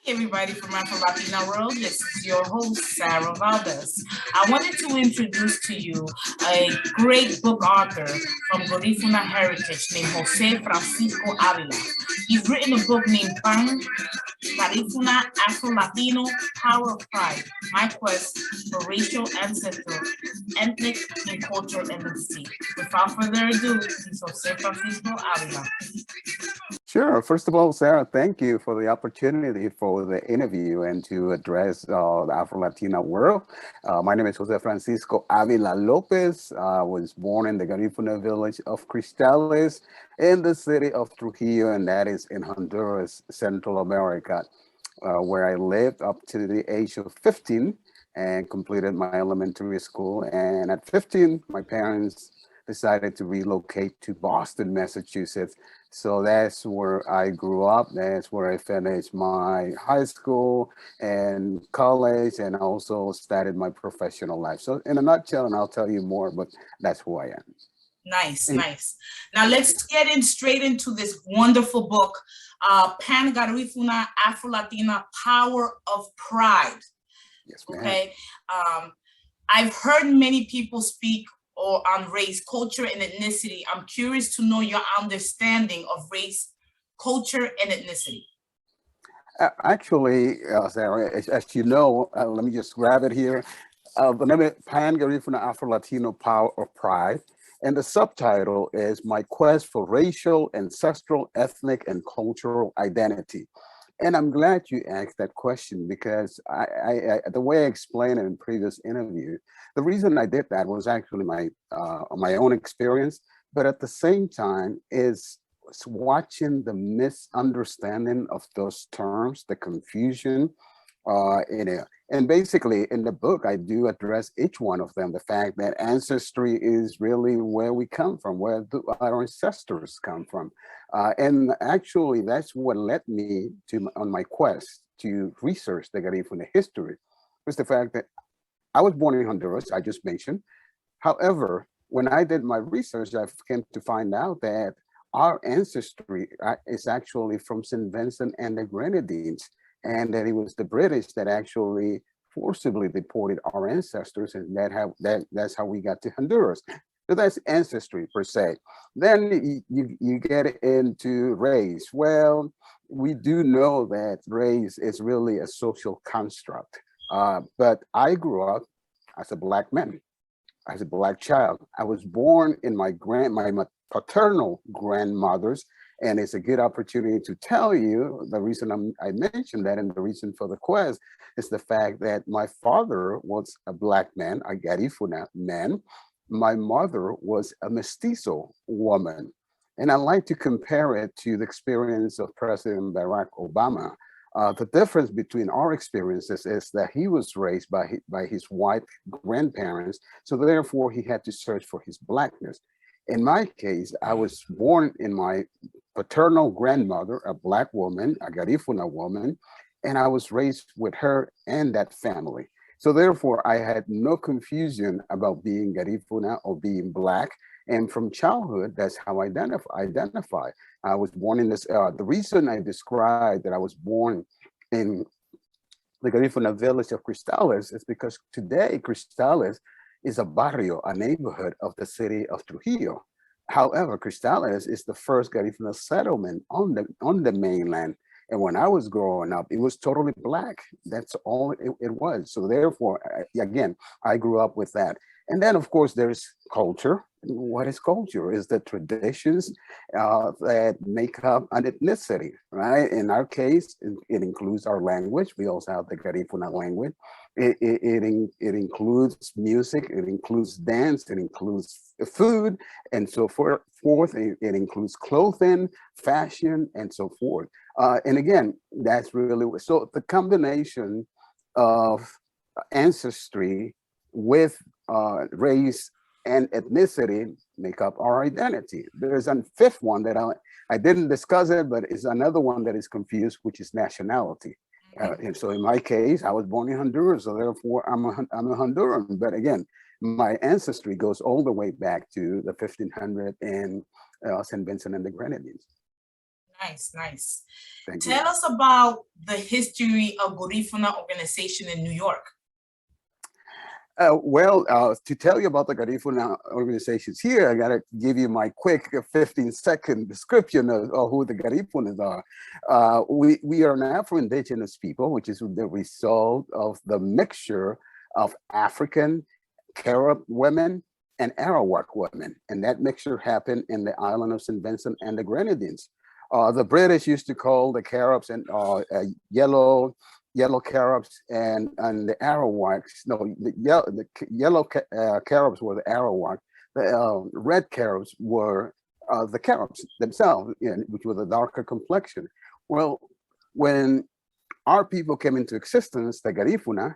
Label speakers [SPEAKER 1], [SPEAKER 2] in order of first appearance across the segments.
[SPEAKER 1] everybody from Afro Latina World. This is your host, Sarah Valdez. I wanted to introduce to you a great book author from Garifuna heritage named Jose Francisco Avila. He's written a book named Garifuna Afro Latino Power of Pride, My Quest for Racial, Ancestral, Ethnic, and Cultural Ethnicity. Without further ado, he's Jose Francisco Avila.
[SPEAKER 2] Sure. First of all, Sarah, thank you for the opportunity for the interview and to address the Afro Latina world. My name is Jose Francisco Avila Lopez. I was born in the Garifuna village of Cristales in the city of Trujillo, and that is in Honduras, Central America, where I lived up to the age of 15 and completed my elementary school. And at 15, my parents decided to relocate to Boston, Massachusetts. So that's where I grew up. That's where I finished my high school and college, and also started my professional life. So in a nutshell, and I'll tell you more, but that's who I am.
[SPEAKER 1] Nice, nice. Now let's get in straight into this wonderful book, Pan Garifuna Afro Latina Power of Pride.
[SPEAKER 2] Yes, ma'am.
[SPEAKER 1] Okay. I've heard many people speak or on race, culture, and ethnicity. I'm curious to know your understanding of race, culture, and ethnicity.
[SPEAKER 2] Actually, Sarah, as you know, let me just grab it here. The name is Pan Garifuna Afro Latino Power of Pride. And the subtitle is My Quest for Racial, Ancestral, Ethnic, and Cultural Identity. And I'm glad you asked that question because the way I explained it in previous interview, the reason I did that was actually my own experience, but at the same time is watching the misunderstanding of those terms, the confusion in it. And basically in the book, I do address each one of them. The fact that ancestry is really where we come from, where our ancestors come from. And actually that's what led me to on my quest to research the Garifuna history, was the fact that I was born in Honduras, I just mentioned. However, when I did my research, I came to find out that our ancestry is actually from St. Vincent and the Grenadines, and that it was the British that actually forcibly deported our ancestors, and that's how we got to Honduras. So that's ancestry per se. Then you get into race. Well, we do know that race is really a social construct, but I grew up as a Black man, as a Black child. I was born in my paternal grandmother's, and it's a good opportunity to tell you the reason I mentioned that, and the reason for the quest is the fact that my father was a Black man, a Garifuna man. My mother was a Mestizo woman. And I like to compare it to the experience of President Barack Obama. The difference between our experiences is that he was raised by his white grandparents, so therefore he had to search for his Blackness. In my case, I was born in my paternal grandmother, a Black woman, a Garifuna woman, and I was raised with her and that family. So therefore, I had no confusion about being Garifuna or being Black. And from childhood, that's how I identify. I was born in this, the reason I described that I was born in the Garifuna village of Cristales is because today Cristales is a barrio, a neighborhood of the city of Trujillo. However, Cristales is the first Garifuna settlement on the mainland. And when I was growing up, it was totally Black. That's all it was. So therefore, again, I grew up with that. And then of course there's culture. What is culture? Is the traditions that make up an ethnicity, right? In our case, it includes our language. We also have the Garifuna language. It includes music, it includes dance, it includes food, and so forth. It includes clothing, fashion, and so forth. And again, that's really, so the combination of ancestry with race and ethnicity make up our identity. There's a fifth one that I didn't discuss it, but it's another one that is confused, which is nationality. And so in my case, I was born in Honduras, so therefore I'm a Honduran. But again, my ancestry goes all the way back to the 1500 in St. Vincent and the Grenadines.
[SPEAKER 1] Nice, nice.
[SPEAKER 2] Thank you.
[SPEAKER 1] Tell us about the history of Garifuna organization in New York.
[SPEAKER 2] To tell you about the Garifuna organizations here, I gotta give you my quick 15-second description of who the Garifunas are. We are an Afro-Indigenous people, which is the result of the mixture of African, Carib women, and Arawak women. And that mixture happened in the island of St. Vincent and the Grenadines. The British used to call the Caribs and yellow Caribs and the Arawaks. No, the yellow Caribs were the Arawak. The red Caribs were the Caribs themselves, which were the darker complexion. Well, when our people came into existence, the Garifuna,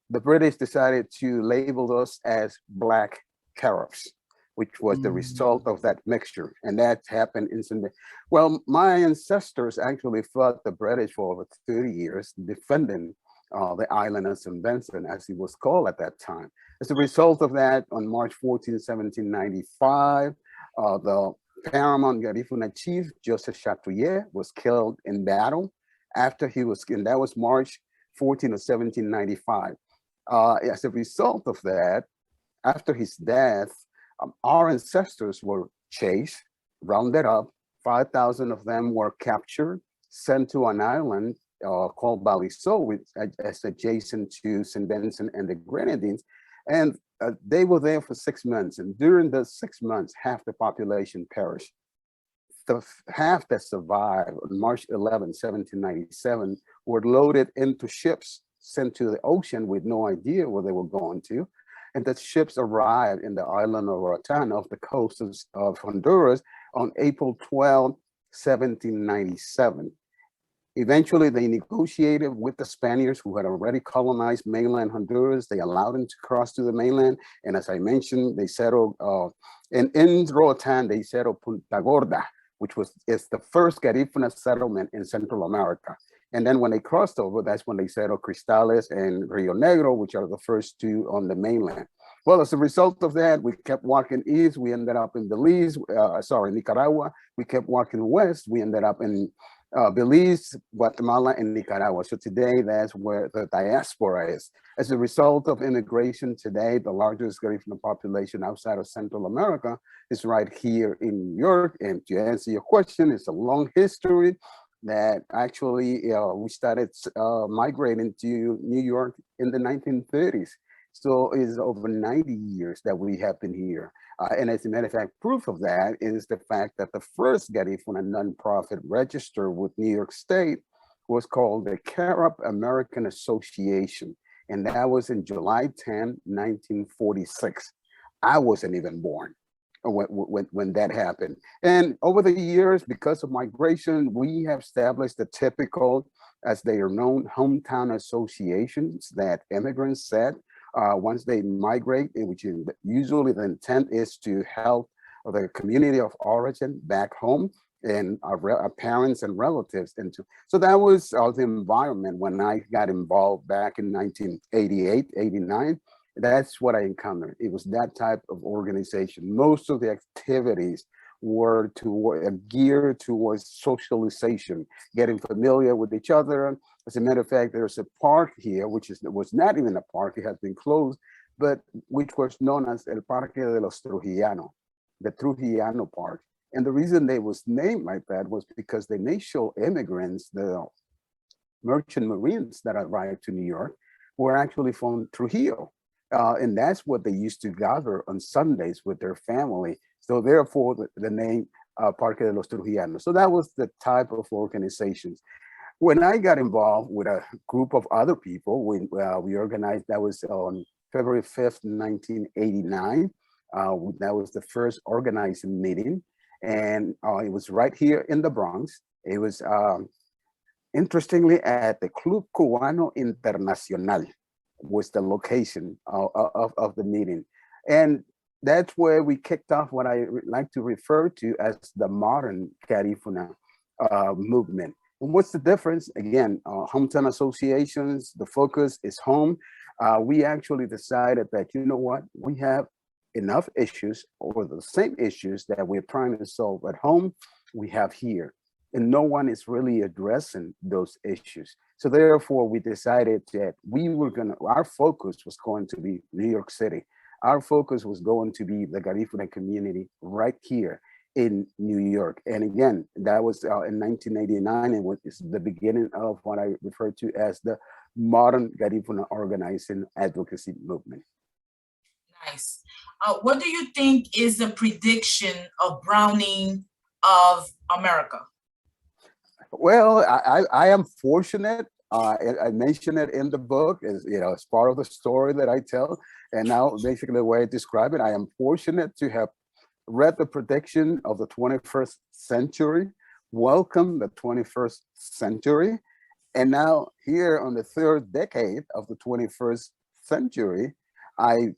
[SPEAKER 2] the British decided to label us as Black Caribs, which was the result of that mixture. And that happened instantly. Well, my ancestors actually fought the British for over 30 years, defending the island of St. Vincent, as it was called at that time. As a result of that, on March 14, 1795, the paramount Garifuna chief, Joseph Chatouillet, was killed in battle after he was, and that was March 14 of 1795. As a result of that, after his death, our ancestors were chased, rounded up. 5,000 of them were captured, sent to an island called Baliso, which is adjacent to St. Vincent and the Grenadines. And they were there for 6 months. And during the 6 months, half the population perished. The half that survived on March 11, 1797, were loaded into ships, sent to the ocean with no idea where they were going to. And the ships arrived in the island of Roatan off the coast of Honduras on April 12, 1797. Eventually, they negotiated with the Spaniards who had already colonized mainland Honduras. They allowed them to cross to the mainland. And as I mentioned, they settled, in Roatan, they settled Punta Gorda, which is the first Garifuna settlement in Central America. And then when they crossed over, that's when they settled Cristales and Rio Negro, which are the first two on the mainland. Well, as a result of that, we kept walking east. We ended up in Nicaragua. We kept walking west. We ended up in Belize, Guatemala, and Nicaragua. So today, that's where the diaspora is. As a result of immigration today, the largest Garifuna population outside of Central America is right here in New York. And to answer your question, it's a long history that actually we started migrating to New York in the 1930s. So it's over 90 years that we have been here. And as a matter of fact, proof of that is the fact that the first Garifuna nonprofit registered with New York State was called the Carib American Association. And that was in July 10, 1946. I wasn't even born when that happened. And over the years, because of migration, we have established the typical, as they are known, hometown associations that immigrants set once they migrate, which is usually the intent is to help the community of origin back home and our parents and relatives into. So that was the environment when I got involved back in 1988, 89. That's what I encountered. It was that type of organization. Most of the activities were geared towards socialization, getting familiar with each other. As a matter of fact, there's a park here, which was not even a park, it has been closed, but which was known as El Parque de los Trujillano, the Trujillano Park. And the reason they was named like that was because the initial immigrants, the merchant marines that arrived to New York, were actually from Trujillo. And that's what they used to gather on Sundays with their family. So therefore, the name Parque de los Trujillanos. So that was the type of organizations. When I got involved with a group of other people, we organized, that was on February 5th, 1989. That was the first organizing meeting. And it was right here in the Bronx. It was, interestingly, at the Club Cubano Internacional was the location of the meeting. And that's where we kicked off what I like to refer to as the modern Garifuna movement. And what's the difference? Again, hometown associations, the focus is home. We actually decided that, you know what, we have enough issues or the same issues that we're trying to solve at home, we have here. and no one is really addressing those issues. So therefore, we decided that our focus was going to be New York City. Our focus was going to be the Garifuna community right here in New York. And again, that was in 1989, and it's the beginning of what I refer to as the modern Garifuna organizing advocacy movement.
[SPEAKER 1] Nice. What do you think is the prediction of Browning of America?
[SPEAKER 2] Well, I am fortunate. I mentioned it in the book, as as part of the story that I tell. And now, basically, the way I describe it, I am fortunate to have read the prediction of the 21st century, welcome the 21st century, and now here on the third decade of the 21st century, I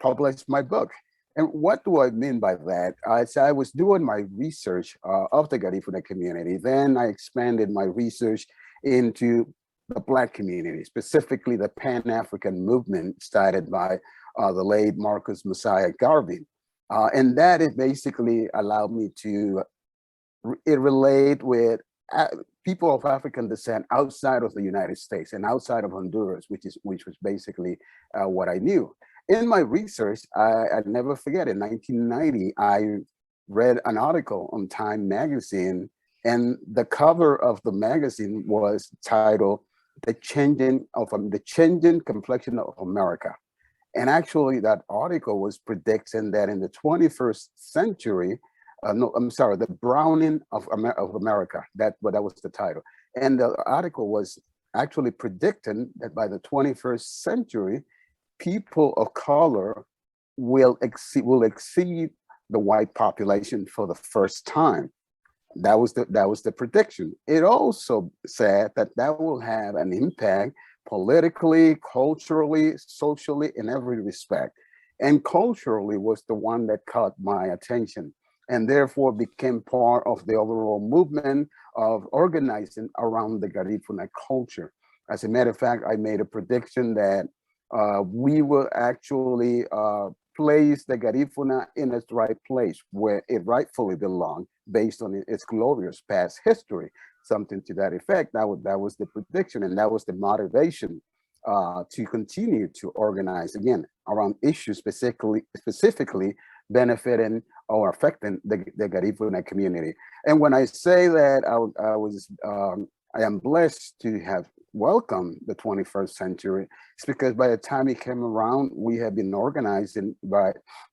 [SPEAKER 2] published my book. And what do I mean by that? As I was doing my research of the Garifuna community, then I expanded my research into the Black community, specifically the Pan-African movement started by the late Marcus Messiah Garvey. And that it basically allowed me to relate with people of African descent outside of the United States and outside of Honduras, which was basically what I knew. In my research, I never forget, in 1990, I read an article on Time magazine, and the cover of the magazine was titled "The Changing Complexion of America." And actually, that article was predicting that in the 21st century, the Browning of America. That was the title. And the article was actually predicting that by the 21st century, people of color will exceed the white population for the first time. That was the prediction. It also said that will have an impact politically, culturally, socially, in every respect. And culturally was the one that caught my attention, and therefore became part of the overall movement of organizing around the Garifuna culture. As a matter of fact, I made a prediction that we will actually place the Garifuna in its right place where it rightfully belonged based on its glorious past history, something to that effect. That was the prediction, and that was the motivation to continue to organize, again, around issues specifically benefiting or affecting the Garifuna community. And when I say that I am blessed to have welcomed the 21st century, it's because by the time it came around, we had been organizing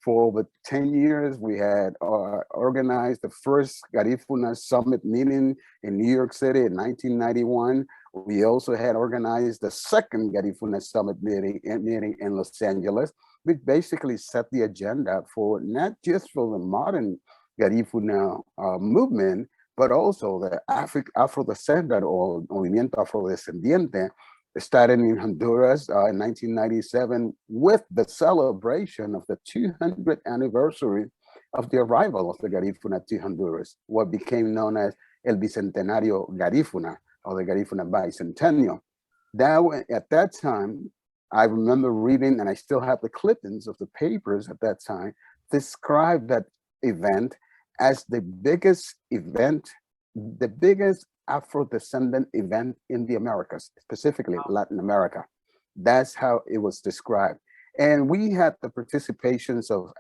[SPEAKER 2] for over 10 years. We had organized the first Garifuna Summit meeting in New York City in 1991. We also had organized the second Garifuna Summit meeting in Los Angeles, which basically set the agenda for not just for the modern Garifuna movement, but also the Afro-descendant or Movimiento Afrodescendiente, started in Honduras in 1997 with the celebration of the 200th anniversary of the arrival of the Garifuna to Honduras, what became known as El Bicentenario Garifuna, or the Garifuna Bicentennial. At that time, I remember reading, and I still have the clippings of the papers at that time, described that event as the biggest Afro-descendant event in the Americas, specifically Latin America. That's how it was described. And we had the participations of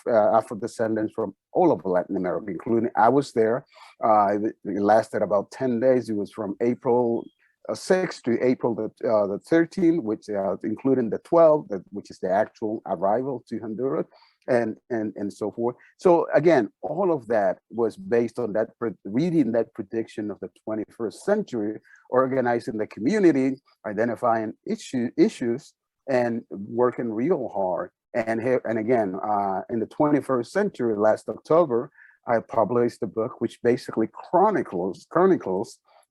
[SPEAKER 2] Afro-descendants from all over Latin America, including, I was there. It lasted about 10 days. It was from April 6th to April the 13th, which including the 12th, which is the actual arrival to Honduras. And so forth. So again, all of that was based on that reading that prediction of the 21st century, organizing the community, identifying issues, and working real hard. And again, in the 21st century, last October, I published a book which basically chronicles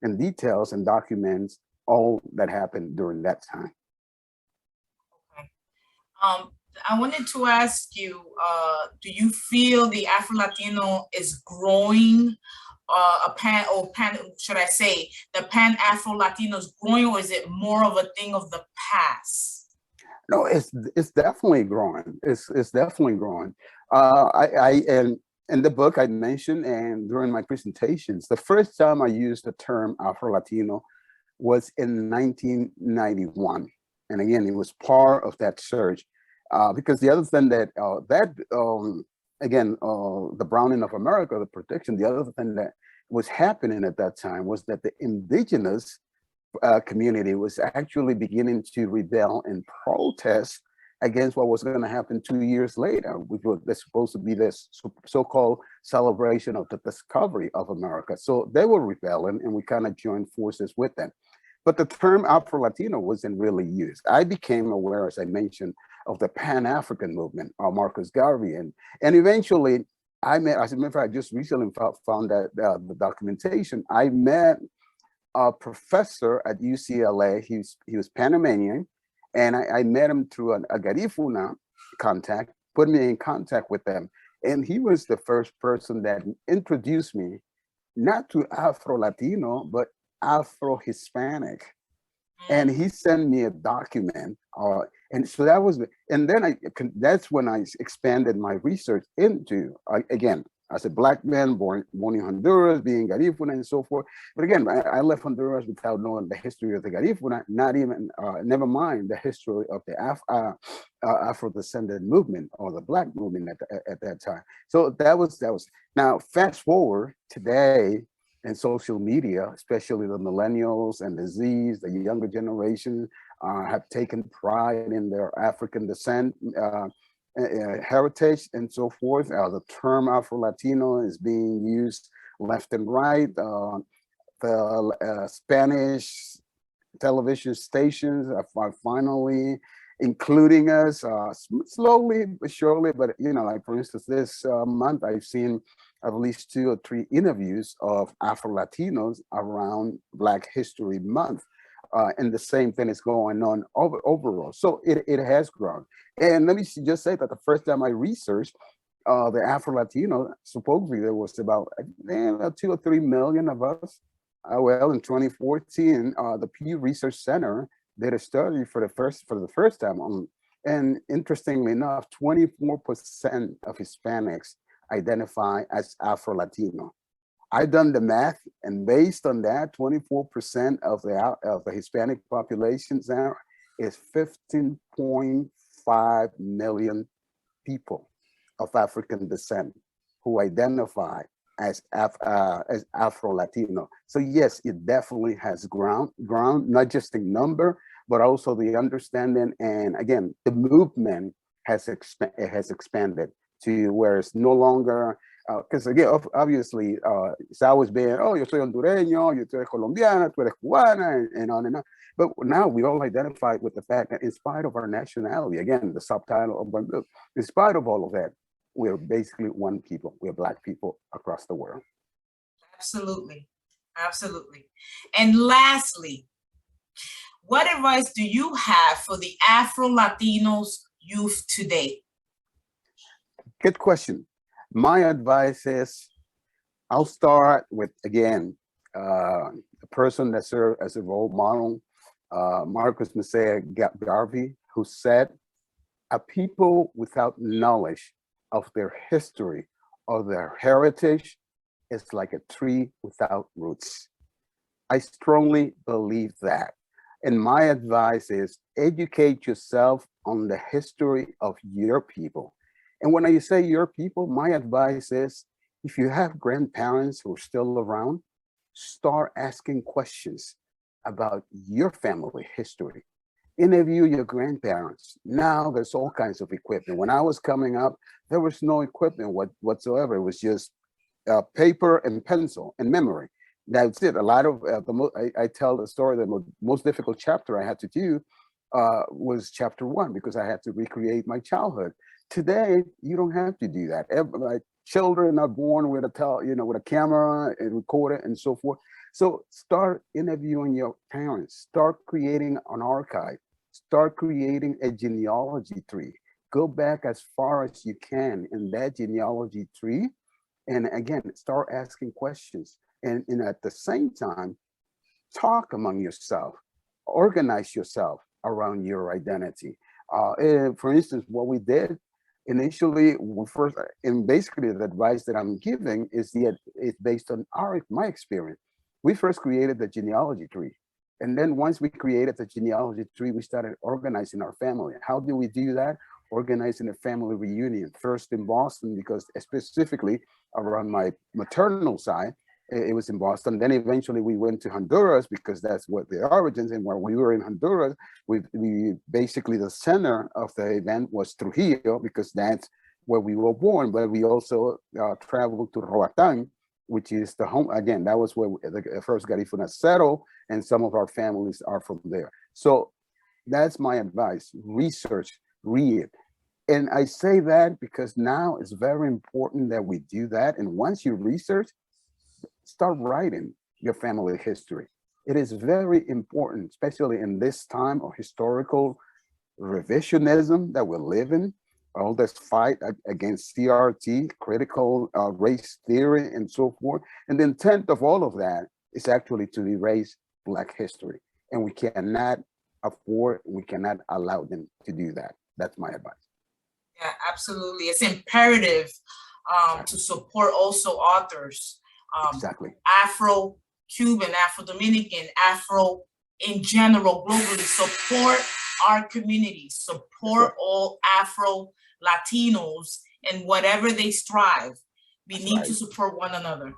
[SPEAKER 2] and details and documents all that happened during that time.
[SPEAKER 1] Okay. I wanted to ask you, do you feel the Afro-Latino is growing, should I say, the Pan-Afro-Latino is growing, or is it more of a thing of the past?
[SPEAKER 2] No, it's definitely growing. It's definitely growing. in the book I mentioned and during my presentations, the first time I used the term Afro-Latino was in 1991. And again, it was part of that search because the other thing the browning of America, the protection, the other thing that was happening at that time was that the indigenous community was actually beginning to rebel and protest against what was going to happen 2 years later, which was supposed to be this so-called celebration of the discovery of America. So they were rebelling, and we kind of joined forces with them. But the term Afro-Latino wasn't really used. I became aware, as I mentioned, of the Pan-African movement, Marcus Garvey, and eventually I met, as a matter of fact, I just recently found that the documentation, I met a professor at UCLA. He was Panamanian, and I met him through a Garifuna contact, put me in contact with them. And he was the first person that introduced me, not to Afro-Latino, but Afro-Hispanic. And he sent me a document. And so that was, and then that's when I expanded my research into, again, as a Black man born in Honduras, being Garifuna and so forth. But again, I left Honduras without knowing the history of the Garifuna, not even, never mind the history of the Afro-descendant movement or the Black movement at that time. So that was, now fast forward today, and social media, especially the millennials and the Zs, the younger generation, have taken pride in their African descent, heritage, and so forth. The term Afro-Latino is being used left and right. The Spanish television stations are finally including us, slowly but surely. But like for instance, this month I've seen at least 2 or 3 interviews of Afro-Latinos around Black History Month. And the same thing is going on overall. So it has grown. And let me just say that the first time I researched the Afro-Latino, supposedly there was about 2 or 3 million of us. Well, in 2014, the Pew Research Center did a study for the first time and interestingly enough, 24% of Hispanics identify as Afro-Latino. I've done the math, and based on that, 24% of the Hispanic population now is 15.5 million people of African descent who identify as Afro-Latino. So yes, it definitely has grown, not just in number, but also the understanding, and again, the movement has expanded to where it's no longer, because again, obviously, it's always been, oh, yo soy hondureño, yo soy colombiana, tú eres cubana, and on and on. But now we all identify with the fact that in spite of our nationality, again, the subtitle of my book, in spite of all of that, we're basically one people. We're Black people across the world.
[SPEAKER 1] Absolutely, absolutely. And lastly, what advice do you have for the Afro-Latinos youth today?
[SPEAKER 2] Good question. My advice is, I'll start with, again, the person that served as a role model, Marcus Garvey, who said, a people without knowledge of their history or their heritage is like a tree without roots. I strongly believe that. And my advice is educate yourself on the history of your people. And when I say your people, my advice is, if you have grandparents who are still around, start asking questions about your family history. Interview your grandparents. Now there's all kinds of equipment. When I was coming up, there was no equipment whatsoever. It was just paper and pencil and memory. That's it. A lot of I tell the story, the most difficult chapter I had to do was chapter 1, because I had to recreate my childhood. Today, you don't have to do that. Like, children are born with with a camera and recorder and so forth. So start interviewing your parents. Start creating an archive. Start creating a genealogy tree. Go back as far as you can in that genealogy tree, and again, start asking questions. And at the same time, talk among yourself. Organize yourself around your identity. For instance, what we did, Initially, first, and basically the advice that I'm giving is based on my experience. We first created the genealogy tree. And then once we created the genealogy tree, we started organizing our family. How do we do that? Organizing a family reunion, first in Boston, because specifically around my maternal side, it was in Boston. Then eventually we went to Honduras because that's what the origins. And when we were in Honduras, we basically the center of the event was Trujillo because that's where we were born. But we also traveled to Roatán, which is the home. Again, that was where the first Garifuna settled, and some of our families are from there. So that's my advice: research, read. And I say that because now it's very important that we do that. And once you research, start writing your family history. It is very important, especially in this time of historical revisionism that we live in, all this fight against CRT, critical race theory, and so forth. And the intent of all of that is actually to erase Black history. And we cannot afford, we cannot allow them to do that. That's my advice.
[SPEAKER 1] Yeah, absolutely. It's imperative to support also authors.
[SPEAKER 2] Exactly.
[SPEAKER 1] Afro-Cuban, Afro-Dominican, Afro in general, globally. Support our communities, support all Afro-Latinos and whatever they strive. We need to support one another.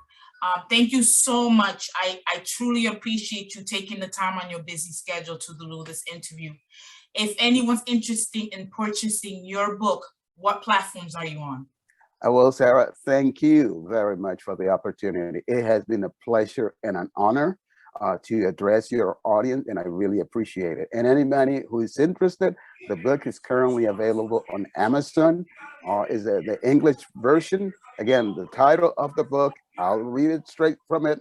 [SPEAKER 1] Thank you so much. I truly appreciate you taking the time on your busy schedule to do this interview. If anyone's interested in purchasing your book, what platforms are you on?
[SPEAKER 2] Well, Sarah, thank you very much for the opportunity. It has been a pleasure and an honor to address your audience, and I really appreciate it. And anybody who is interested, the book is currently available on Amazon. Is the English version. Again, the title of the book, I'll read it straight from it: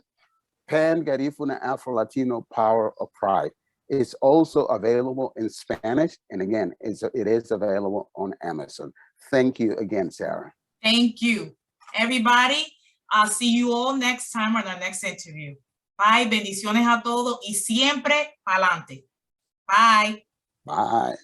[SPEAKER 2] Pan Garifuna Afro Latino Power of Pride. It's also available in Spanish, and again, it is available on Amazon. Thank you again, Sarah.
[SPEAKER 1] Thank you, everybody. I'll see you all next time on our next interview. Bye. Bendiciones a todos y siempre pa'lante. Bye.
[SPEAKER 2] Bye.